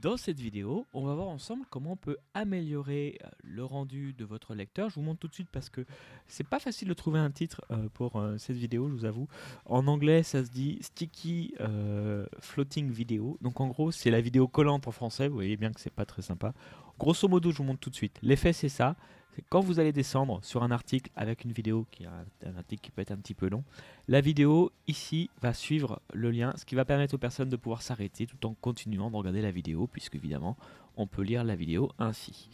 Dans cette vidéo, on va voir ensemble comment on peut améliorer le rendu de votre lecteur. Je vous montre tout de suite parce que c'est pas facile de trouver un titre pour cette vidéo, je vous avoue. En anglais, ça se dit Sticky Floating Video. Donc en gros, c'est la vidéo collante en français. Vous voyez bien que c'est pas très sympa. Grosso modo, je vous montre tout de suite. L'effet, c'est ça. C'est quand vous allez descendre sur un article avec une vidéo qui est un article qui peut être un petit peu long, la vidéo ici va suivre le lien, ce qui va permettre aux personnes de pouvoir s'arrêter tout en continuant de regarder la vidéo, puisque évidemment on peut lire la vidéo ainsi.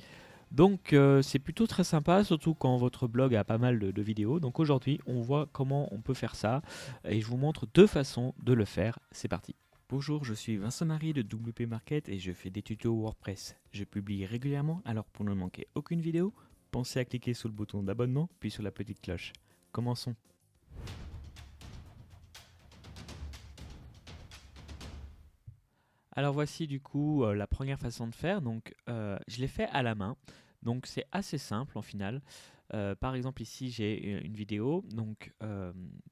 Donc c'est plutôt très sympa, surtout quand votre blog a pas mal de vidéos. Donc aujourd'hui on voit comment on peut faire ça, et je vous montre deux façons de le faire. C'est parti. Bonjour, je suis Vincent-Marie de WP Market et je fais des tutos WordPress. Je publie régulièrement, alors pour ne manquer aucune vidéo, pensez à cliquer sur le bouton d'abonnement, puis sur la petite cloche. Commençons. Alors voici du coup la première façon de faire. Donc je l'ai fait à la main. Donc c'est assez simple en final. Par exemple ici j'ai une vidéo. Donc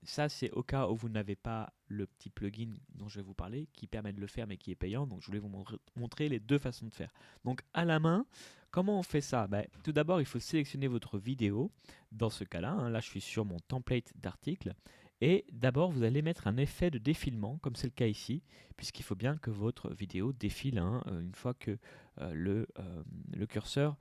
ça c'est au cas où vous n'avez pas le petit plugin dont je vais vous parler qui permet de le faire mais qui est payant. Donc je voulais vous montrer les deux façons de faire. Donc à la main, comment on fait ça? Tout d'abord il faut sélectionner votre vidéo. Dans ce cas-là, hein, là je suis sur mon template d'article. Et d'abord vous allez mettre un effet de défilement comme c'est le cas ici, puisqu'il faut bien que votre vidéo défile hein, une fois que le curseur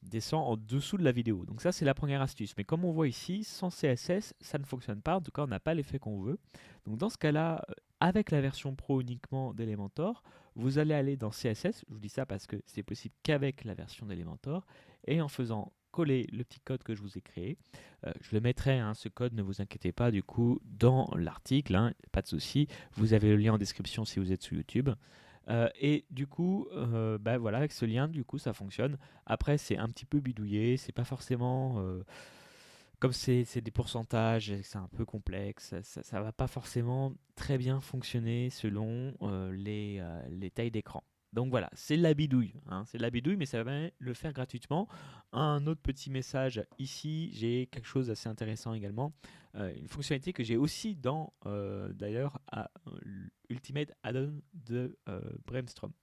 descend en dessous de la vidéo. Donc ça c'est la première astuce. Mais comme on voit ici, sans CSS, ça ne fonctionne pas. En tout cas, on n'a pas l'effet qu'on veut. Donc dans ce cas-là, avec la version Pro uniquement d'Elementor, vous allez aller dans CSS. Je vous dis ça parce que c'est possible qu'avec la version d'Elementor. Et en faisant coller le petit code que je vous ai créé. Je le mettrai, hein, ce code, ne vous inquiétez pas, du coup, dans l'article, hein, pas de souci. Vous avez le lien en description si vous êtes sur YouTube. Et du coup, voilà, avec ce lien, du coup, ça fonctionne. Après, c'est un petit peu bidouillé, c'est pas forcément. Comme c'est des pourcentages, c'est un peu complexe, ça va pas forcément très bien fonctionner selon les tailles d'écran. Donc voilà, c'est de la bidouille, hein, c'est de la bidouille, mais ça va le faire gratuitement. Un autre petit message ici, j'ai quelque chose d'assez intéressant également, une fonctionnalité que j'ai aussi dans d'ailleurs Ultimate Add-on de Brainstorm.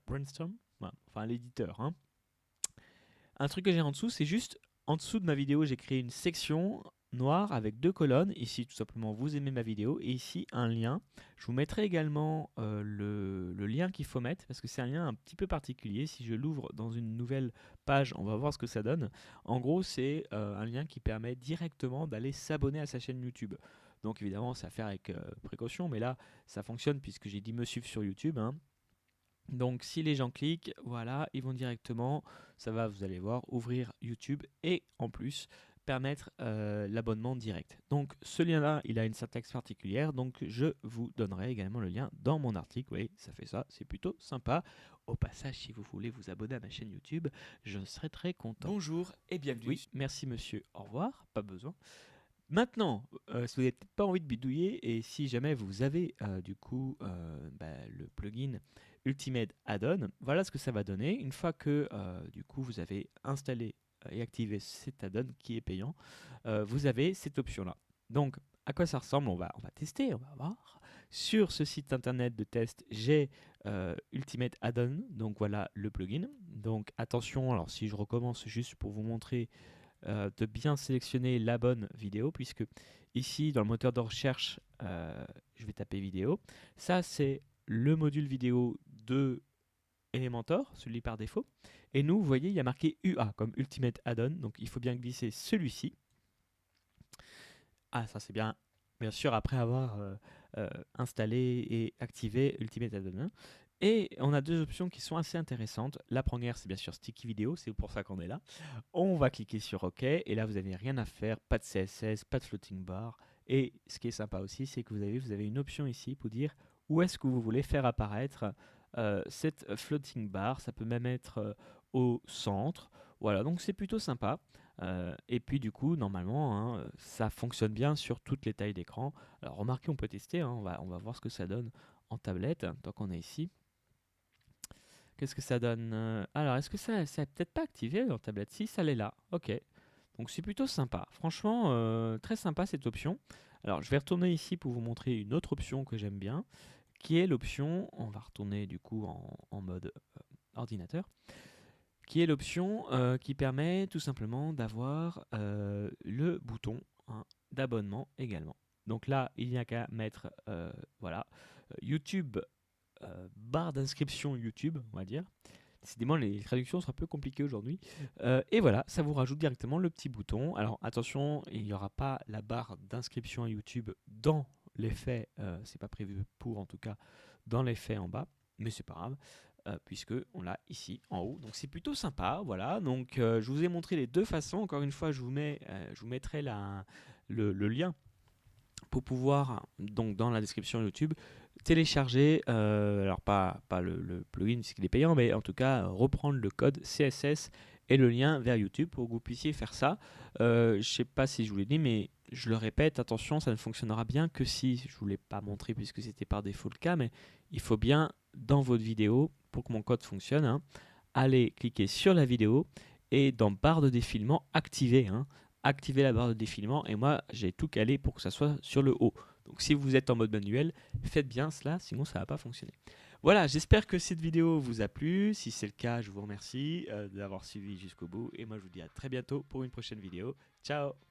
Brainstorm, voilà, enfin l'éditeur, hein. Un truc que j'ai en dessous, c'est juste en dessous de ma vidéo, j'ai créé une section noire avec deux colonnes. Ici, tout simplement, vous aimez ma vidéo. Et ici, un lien. Je vous mettrai également le lien qu'il faut mettre parce que c'est un lien un petit peu particulier. Si je l'ouvre dans une nouvelle page, on va voir ce que ça donne. En gros, c'est un lien qui permet directement d'aller s'abonner à sa chaîne YouTube. Donc évidemment, c'est à faire avec précaution, mais là, ça fonctionne puisque j'ai dit me suivre sur YouTube, hein. Donc si les gens cliquent, voilà, ils vont directement, ça va, vous allez voir, ouvrir YouTube et en plus permettre l'abonnement direct. Donc ce lien-là, il a une syntaxe particulière, donc je vous donnerai également le lien dans mon article. Oui, ça fait ça, c'est plutôt sympa. Au passage, si vous voulez vous abonner à ma chaîne YouTube, je serai très content. Bonjour et bienvenue. Oui, merci monsieur, au revoir, pas besoin. Maintenant, si vous n'avez peut-être pas envie de bidouiller et si jamais vous avez du coup le plugin Ultimate Add-on, voilà ce que ça va donner. Une fois que du coup vous avez installé et activé cet add-on qui est payant, vous avez cette option-là. Donc, à quoi ça ressemble? On va tester, on va voir. Sur ce site internet de test, j'ai Ultimate Add-on, donc voilà le plugin. Donc attention, alors si je recommence juste pour vous montrer de bien sélectionner la bonne vidéo, puisque ici dans le moteur de recherche je vais taper vidéo. Ça c'est le module vidéo de Elementor, celui par défaut, et nous vous voyez il y a marqué UA comme Ultimate Add-on, donc il faut bien glisser celui-ci. Ah, ça c'est bien sûr après avoir installé et activé Ultimate Add-on, hein. Et on a deux options qui sont assez intéressantes. La première, c'est bien sûr Sticky Video, c'est pour ça qu'on est là. On va cliquer sur OK, et là vous n'avez rien à faire, pas de CSS, pas de floating bar. Et ce qui est sympa aussi, c'est que vous avez une option ici pour dire où est-ce que vous voulez faire apparaître cette floating bar. Ça peut même être au centre. Voilà, donc c'est plutôt sympa. Et puis du coup, normalement, hein, ça fonctionne bien sur toutes les tailles d'écran. Alors remarquez, on peut tester, hein, on va voir ce que ça donne en tablette, tant qu'on est ici. Qu'est-ce que ça donne? Alors, est-ce que ça n'est peut-être pas activé en tablette? Si, ça l'est là. Ok. Donc c'est plutôt sympa. Franchement, très sympa cette option. Alors, je vais retourner ici pour vous montrer une autre option que j'aime bien, qui est l'option, on va retourner du coup en mode ordinateur, qui est l'option qui permet tout simplement d'avoir le bouton hein, d'abonnement également. Donc là, il n'y a qu'à mettre voilà, YouTube, barre d'inscription YouTube, on va dire. Décidément, les traductions sont un peu compliquées aujourd'hui. Et voilà, ça vous rajoute directement le petit bouton. Alors attention, il n'y aura pas la barre d'inscription à YouTube dans l'effet, c'est pas prévu pour en tout cas dans l'effet en bas, mais c'est pas grave. Puisque on l'a ici en haut, donc c'est plutôt sympa. Voilà, donc je vous ai montré les deux façons. Encore une fois, je vous mettrai le lien pour pouvoir, donc dans la description YouTube, télécharger, alors pas le plugin puisqu'il est payant, mais en tout cas reprendre le code CSS et le lien vers YouTube pour que vous puissiez faire ça. Je ne sais pas si je vous l'ai dit, mais je le répète, attention, ça ne fonctionnera bien que si, je ne vous l'ai pas montré puisque c'était par défaut le cas, mais il faut bien dans votre vidéo, pour que mon code fonctionne, hein, aller cliquer sur la vidéo et dans barre de défilement, activer la barre de défilement et moi j'ai tout calé pour que ça soit sur le haut. Donc si vous êtes en mode manuel, faites bien cela, sinon ça ne va pas fonctionner. Voilà, j'espère que cette vidéo vous a plu. Si c'est le cas, je vous remercie d'avoir suivi jusqu'au bout et moi je vous dis à très bientôt pour une prochaine vidéo. Ciao!